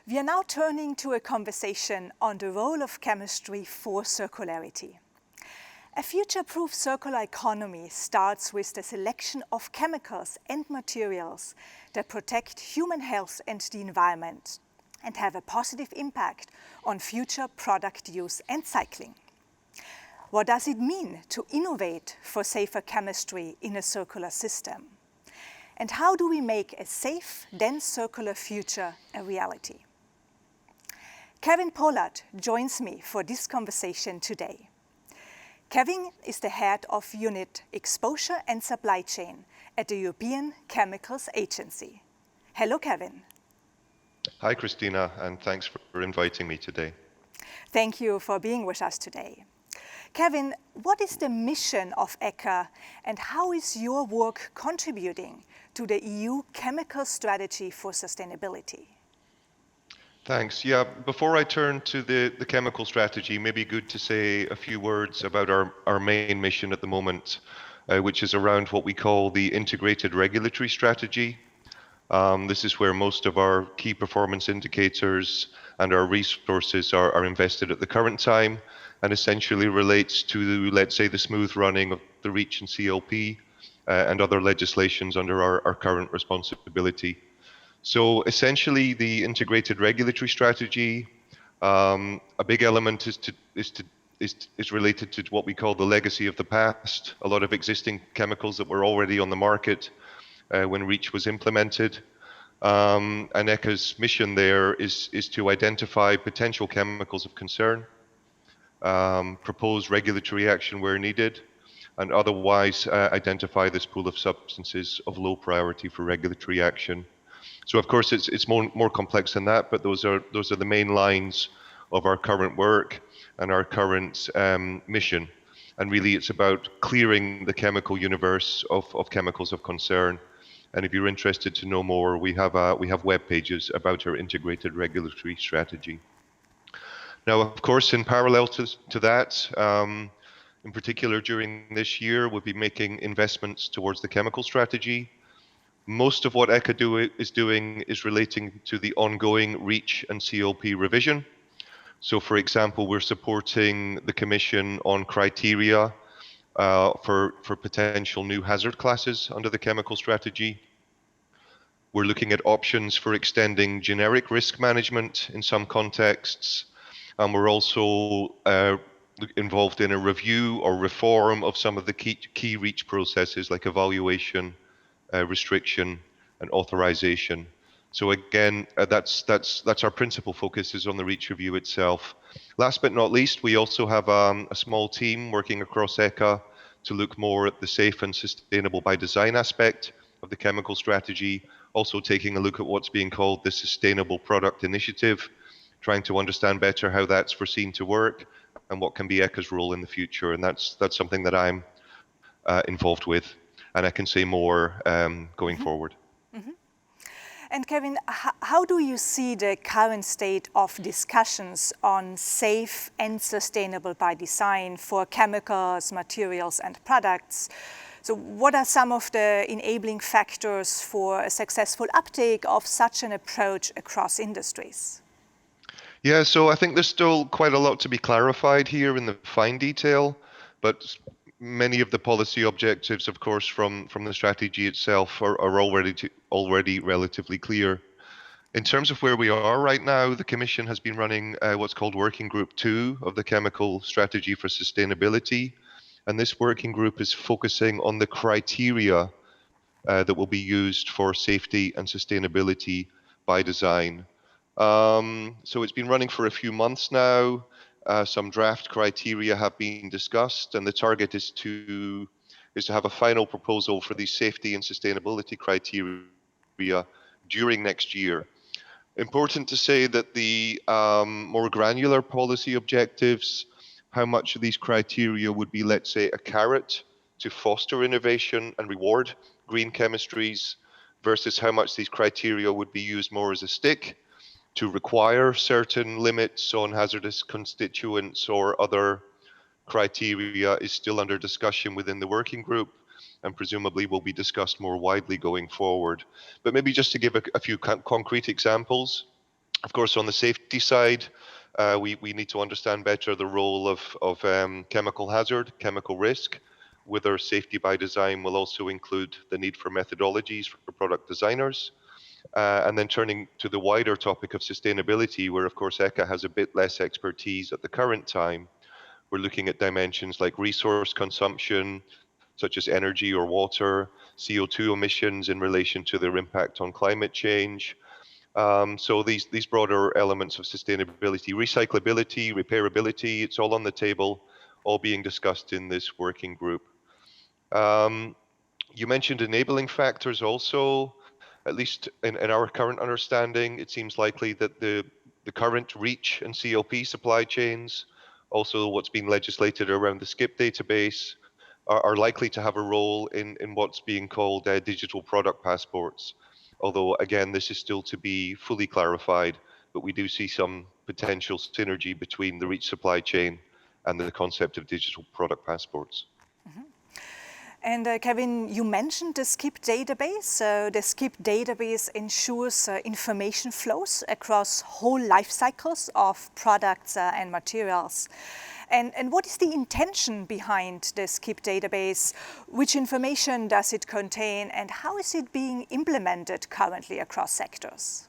We are now turning to a conversation on the role of chemistry for circularity. A future-proof circular economy starts with the selection of chemicals and materials that protect human health and the environment and have a positive impact on future product use and cycling. What does it mean to innovate for safer chemistry in a circular system? And how do we make a safe, then circular future a reality? Kevin Pollard joins me for this conversation today. Kevin is the head of Unit Exposure and Supply Chain at the European Chemicals Agency. Hello, Kevin. Hi, Christina, and thanks for inviting me today. Thank you for being with us today. Kevin, what is the mission of ECHA and how is your work contributing to the EU Chemical Strategy for Sustainability? Thanks. Yeah, before I turn to the chemical strategy, maybe good to say a few words about our main mission at the moment, which is around what we call the integrated regulatory strategy. This is where most of our key performance indicators and our resources are invested at the current time, and essentially relates to, let's say, the smooth running of the REACH and CLP and other legislations under our current responsibility. So essentially, the integrated regulatory strategy, a big element is related to what we call the legacy of the past. A lot of existing chemicals that were already on the market when REACH was implemented. And ECHA's mission there is to identify potential chemicals of concern, propose regulatory action where needed, and otherwise identify this pool of substances of low priority for regulatory action. So of course it's more complex than that, but those are the main lines of our current work and our current mission. And really it's about clearing the chemical universe of chemicals of concern. And if you're interested to know more, we have web pages about our integrated regulatory strategy. Now, of course, in parallel to that, in particular during this year, we'll be making investments towards the chemical strategy. Most of what ECHA is doing is relating to the ongoing REACH and CLP revision. So, for example, we're supporting the Commission on criteria for potential new hazard classes under the chemical strategy. We're looking at options for extending generic risk management in some contexts. And we're also involved in a review or reform of some of the key REACH processes like evaluation, restriction, and authorization. So again, that's our principal focus is on the REACH review itself. Last but not least, we also have a small team working across ECHA to look more at the safe and sustainable by design aspect of the chemical strategy, also taking a look at what's being called the Sustainable Product Initiative, trying to understand better how that's foreseen to work and what can be ECHA's role in the future. And that's something that I'm involved with. And I can say more going forward. Mm-hmm. And Kevin, how do you see the current state of discussions on safe and sustainable by design for chemicals, materials, and products? So what are some of the enabling factors for a successful uptake of such an approach across industries? Yeah, so I think there's still quite a lot to be clarified here in the fine detail, but many of the policy objectives, of course, from the strategy itself are already relatively clear. In terms of where we are right now, the Commission has been running what's called Working Group 2 of the Chemical Strategy for Sustainability. And this working group is focusing on the criteria that will be used for safety and sustainability by design. So it's been running for a few months now. Some draft criteria have been discussed, and the target is to have a final proposal for these safety and sustainability criteria during next year. Important to say that the more granular policy objectives, how much of these criteria would be, let's say, a carrot to foster innovation and reward green chemistries versus how much these criteria would be used more as a stick to require certain limits on hazardous constituents or other criteria is still under discussion within the working group and presumably will be discussed more widely going forward. But maybe just to give a few concrete examples, of course, on the safety side, we need to understand better the role of chemical hazard, chemical risk. Whether safety by design will also include the need for methodologies for product designers. And then turning to the wider topic of sustainability, where of course ECHA has a bit less expertise at the current time, we're looking at dimensions like resource consumption, such as energy or water, CO2 emissions in relation to their impact on climate change. So these broader elements of sustainability, recyclability, repairability, it's all on the table, all being discussed in this working group. You mentioned enabling factors also. At least in our current understanding, it seems likely that the current REACH and CLP supply chains, also what's being legislated around the SCIP database, are likely to have a role in what's being called digital product passports. Although, again, this is still to be fully clarified, but we do see some potential synergy between the REACH supply chain and the concept of digital product passports. And Kevin, you mentioned the SCIP database. So the SCIP database ensures information flows across whole life cycles of products and materials. And what is the intention behind the SCIP database? Which information does it contain, and how is it being implemented currently across sectors?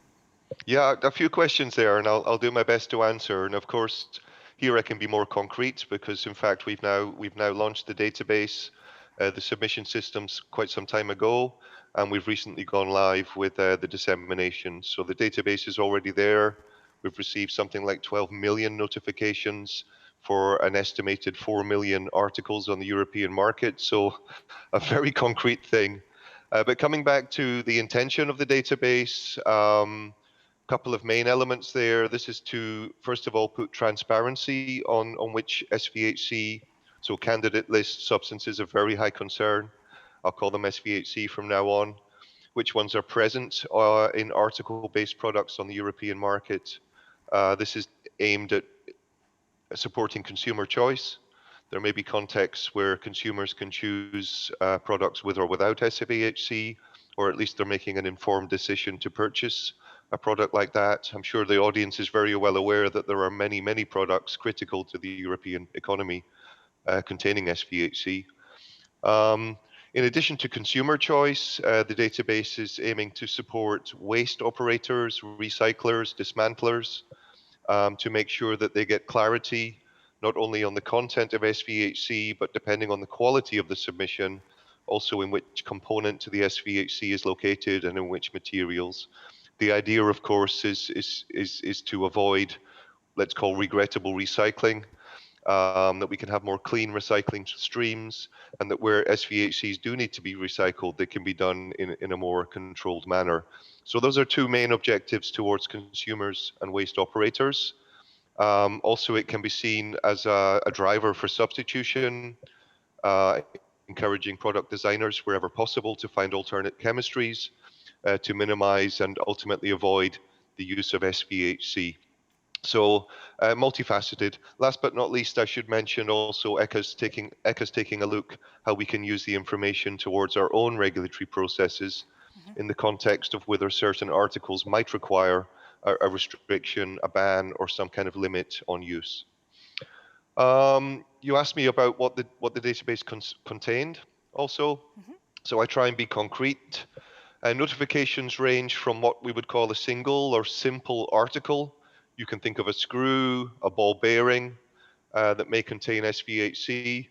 Yeah, a few questions there, and I'll do my best to answer. And of course, here I can be more concrete because, in fact, we've now launched the database, the submission systems quite some time ago, and we've recently gone live with the dissemination. So the database is already there. We've received something like 12 million notifications for an estimated 4 million articles on the European market. So a very concrete thing. But coming back to the intention of the database, couple of main elements there. This is to, first of all, put transparency on which SVHC, so candidate list substances of very high concern, I'll call them SVHC from now on, which ones are present in article-based products on the European market. This is aimed at supporting consumer choice. There may be contexts where consumers can choose products with or without SVHC, or at least they're making an informed decision to purchase a product like that. I'm sure the audience is very well aware that there are many, many products critical to the European economy containing SVHC. In addition to consumer choice, the database is aiming to support waste operators, recyclers, dismantlers, to make sure that they get clarity not only on the content of SVHC, but depending on the quality of the submission, also in which component to the SVHC is located and in which materials. The idea, of course, is to avoid, let's call, regrettable recycling, that we can have more clean recycling streams, and that where SVHCs do need to be recycled, they can be done in a more controlled manner. So those are two main objectives towards consumers and waste operators. Also, it can be seen as a driver for substitution, encouraging product designers wherever possible to find alternate chemistries to minimize and ultimately avoid the use of SVHC. So multifaceted. Last but not least, I should mention also ECHA's taking a look how we can use the information towards our own regulatory processes in the context of whether certain articles might require a restriction, a ban, or some kind of limit on use. You asked me about what the database contained also. So I try and be concrete. Notifications range from what we would call a single or simple article. You can think of a screw, a ball bearing that may contain SVHC,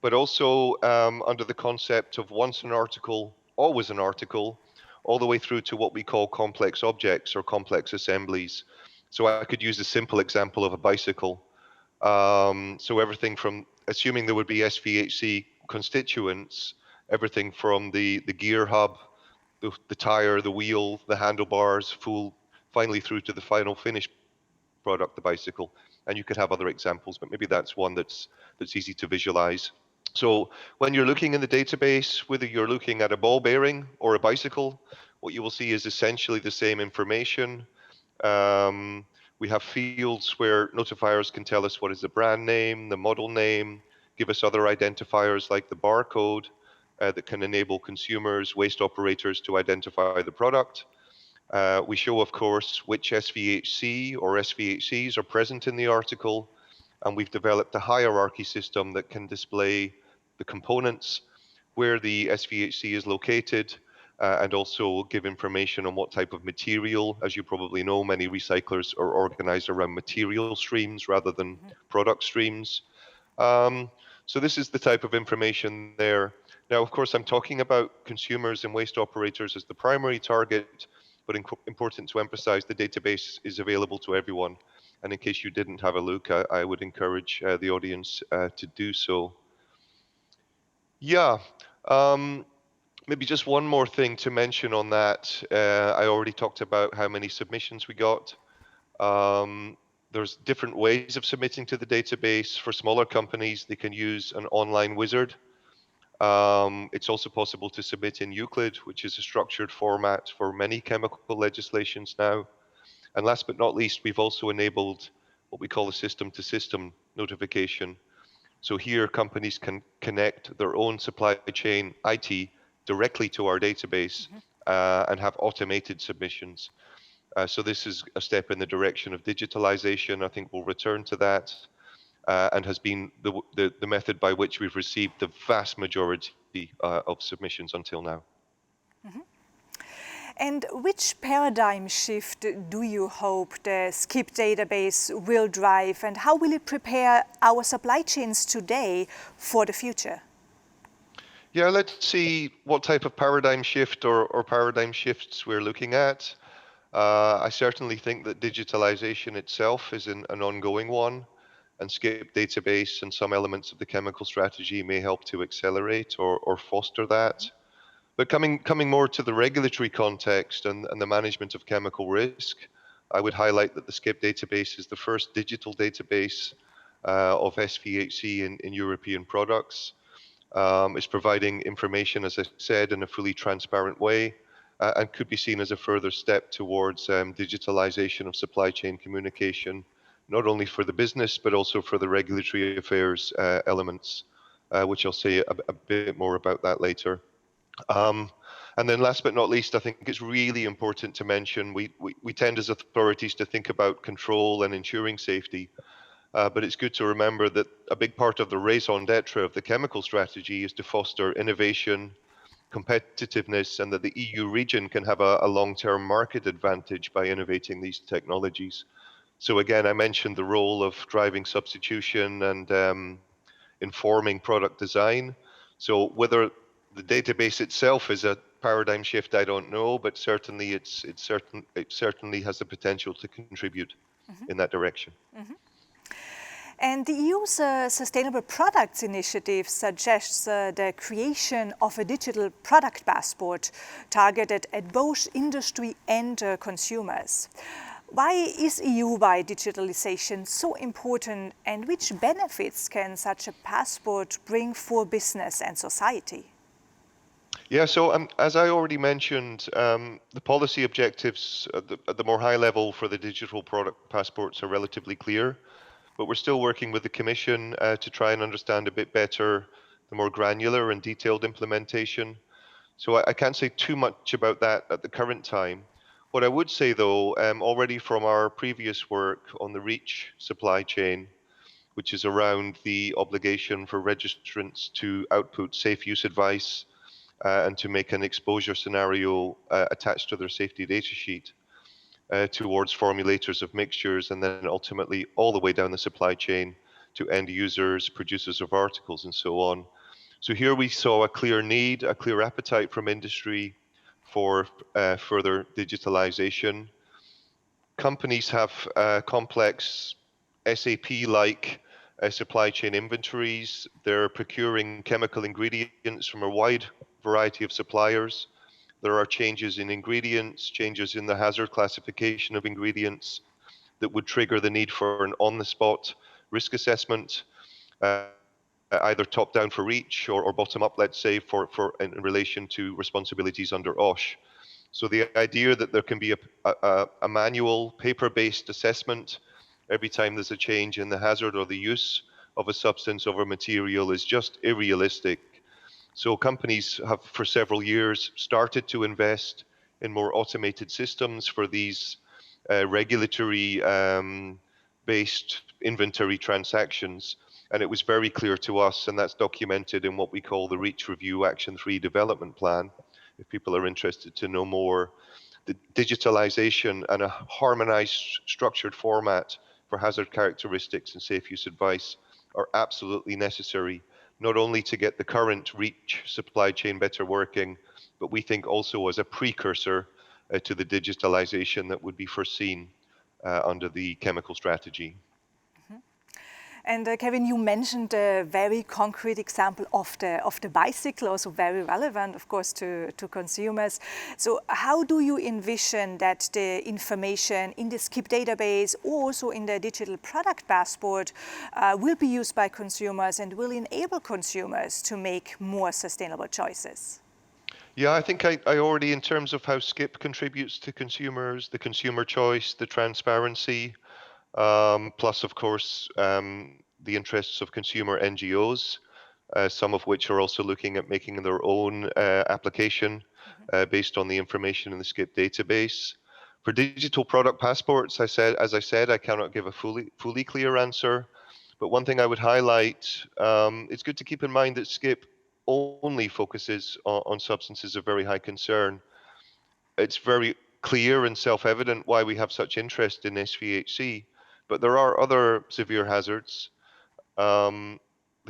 but also under the concept of once an article, always an article, all the way through to what we call complex objects or complex assemblies. So I could use a simple example of a bicycle. So everything from, assuming there would be SVHC constituents, everything from the gear hub, the tire, the wheel, the handlebars, finally through to the final finished product, the bicycle. And you could have other examples, but maybe that's one that's easy to visualize. So when you're looking in the database, whether you're looking at a ball bearing or a bicycle, what you will see is essentially the same information. We have fields where notifiers can tell us what is the brand name, the model name, give us other identifiers like the barcode that can enable consumers, waste operators to identify the product. We show, of course, which SVHC or SVHCs are present in the article, and we've developed a hierarchy system that can display the components, where the SVHC is located, and also give information on what type of material. As you probably know, many recyclers are organized around material streams rather than product streams. So this is the type of information there. Now, of course, I'm talking about consumers and waste operators as the primary target, but important to emphasize the database is available to everyone. And in case you didn't have a look, I would encourage the audience to do so. Yeah, maybe just one more thing to mention on that. I already talked about how many submissions we got. There's different ways of submitting to the database. For smaller companies, they can use an online wizard. It's also possible to submit in Euclid, which is a structured format for many chemical legislations now. And last but not least, we've also enabled what we call a system-to-system notification. So here, companies can connect their own supply chain IT directly to our database and have automated submissions. So this is a step in the direction of digitalization. I think we'll return to that, and has been the method by which we've received the vast majority of submissions until now. And which paradigm shift do you hope the SCIP database will drive, and how will it prepare our supply chains today for the future? Yeah, let's see what type of paradigm shift or paradigm shifts we're looking at. I certainly think that digitalization itself is an ongoing one, and SCIP database and some elements of the chemical strategy may help to accelerate or foster that. But coming more to the regulatory context and the management of chemical risk, I would highlight that the SCIP database is the first digital database of SVHC in European products. It's providing information, as I said, in a fully transparent way, and could be seen as a further step towards digitalization of supply chain communication, not only for the business, but also for the regulatory affairs elements, which I'll say a bit more about that later. And then last but not least, I think it's really important to mention, we tend as authorities to think about control and ensuring safety, but it's good to remember that a big part of the raison d'etre of the chemical strategy is to foster innovation, competitiveness, and that the EU region can have a long-term market advantage by innovating these technologies. So again, I mentioned the role of driving substitution and informing product design. So whether the database itself is a paradigm shift, I don't know, but certainly it certainly has the potential to contribute in that direction. And the EU's Sustainable Products Initiative suggests the creation of a digital product passport targeted at both industry and consumers. Why is EU-wide digitalization so important, and which benefits can such a passport bring for business and society? Yeah, so as I already mentioned, the policy objectives at the more high level for the digital product passports are relatively clear, but we're still working with the Commission to try and understand a bit better the more granular and detailed implementation. So I can't say too much about that at the current time. What I would say, though, already from our previous work on the REACH supply chain, which is around the obligation for registrants to output safe use advice and to make an exposure scenario attached to their safety data sheet towards formulators of mixtures, and then ultimately all the way down the supply chain to end users, producers of articles, and so on. So here we saw a clear need, a clear appetite from industry for further digitalization. Companies have complex SAP-like supply chain inventories. They're procuring chemical ingredients from a wide variety of suppliers. There are changes in ingredients, changes in the hazard classification of ingredients that would trigger the need for an on-the-spot risk assessment, either top-down for REACH or bottom-up, let's say, for in relation to responsibilities under OSH. So the idea that there can be a manual, paper-based assessment every time there's a change in the hazard or the use of a substance or a material is just unrealistic. So companies have for several years started to invest in more automated systems for these regulatory based inventory transactions. And it was very clear to us, and that's documented in what we call the REACH Review Action 3 Development Plan, if people are interested to know more. The digitalization and a harmonized structured format for hazard characteristics and safe use advice are absolutely necessary, not only to get the current REACH supply chain better working, but we think also as a precursor to the digitalization that would be foreseen under the chemical strategy. And Kevin, you mentioned a very concrete example of the bicycle, also very relevant, of course, to consumers. So how do you envision that the information in the SCIP database, or also in the digital product passport, will be used by consumers and will enable consumers to make more sustainable choices? Yeah, I think I already, in terms of how SCIP contributes to consumers, the consumer choice, the transparency, plus, of course, the interests of consumer NGOs, some of which are also looking at making their own application based on the information in the SCIP database. For digital product passports, as I said, I cannot give a fully clear answer. But one thing I would highlight, it's good to keep in mind that SCIP only focuses on substances of very high concern. It's very clear and self-evident why we have such interest in SVHC, but there are other severe hazards. The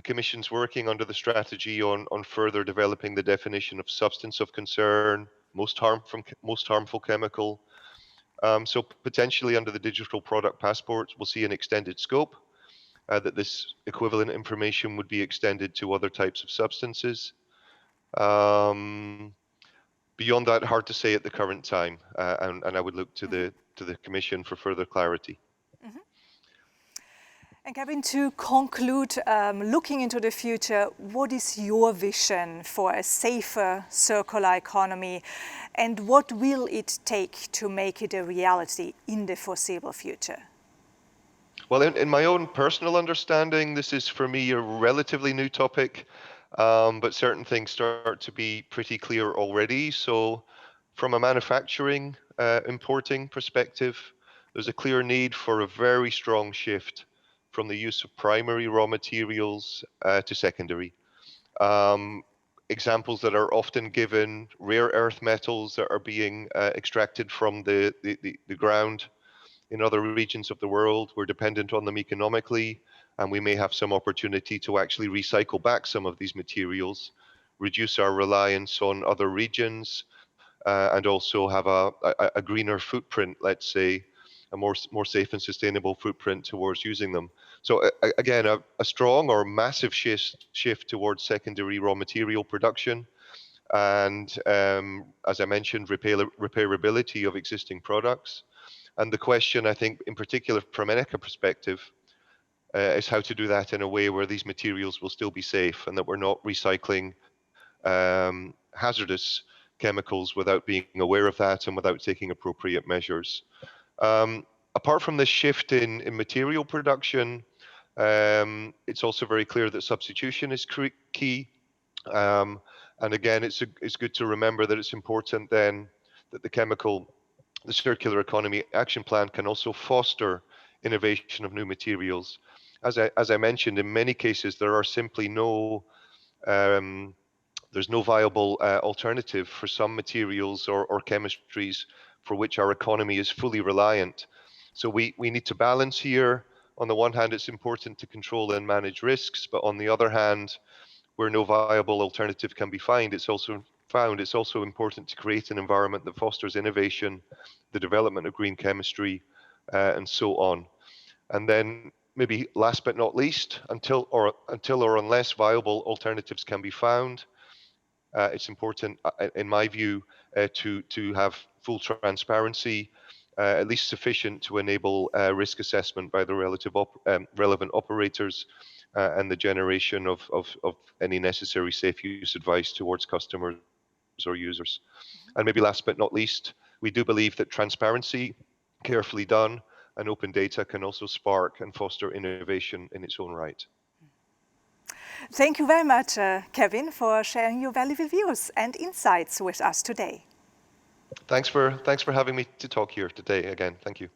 Commission's working under the strategy on further developing the definition of substance of concern, most harmful chemical. So potentially under the digital product passports, we'll see an extended scope, that this equivalent information would be extended to other types of substances. Beyond that, hard to say at the current time, and I would look to the Commission for further clarity. And Kevin, to conclude, looking into the future, what is your vision for a safer circular economy, and what will it take to make it a reality in the foreseeable future? Well, in my own personal understanding, this is for me a relatively new topic, but certain things start to be pretty clear already. So from a manufacturing, importing perspective, there's a clear need for a very strong shift from the use of primary raw materials to secondary. Examples that are often given, rare earth metals that are being extracted from the ground in other regions of the world. We're dependent on them economically, and we may have some opportunity to actually recycle back some of these materials, reduce our reliance on other regions, and also have a greener footprint, let's say, a more safe and sustainable footprint towards using them. So again, a strong or massive shift towards secondary raw material production, and as I mentioned, repairability of existing products. And the question, I think, in particular from an ECHA perspective, is how to do that in a way where these materials will still be safe and that we're not recycling hazardous chemicals without being aware of that and without taking appropriate measures. Apart from this shift in material production, it's also very clear that substitution is key. And again, it's good to remember that it's important then that the Circular Economy Action Plan can also foster innovation of new materials. As I mentioned, in many cases, there are simply there's no viable alternative for some materials or chemistries for which our economy is fully reliant. So we need to balance here. On the one hand, it's important to control and manage risks, but on the other hand, where no viable alternative can be found, it's also important to create an environment that fosters innovation, the development of green chemistry, and so on. And then maybe last but not least, until or unless viable alternatives can be found, it's important, in my view, to have full transparency, at least sufficient to enable risk assessment by the relevant operators, and the generation of any necessary safe use advice towards customers or users. And maybe last but not least, we do believe that transparency, carefully done, and open data can also spark and foster innovation in its own right. Thank you very much, Kevin, for sharing your valuable views and insights with us today. Thanks for having me to talk here today again. Thank you.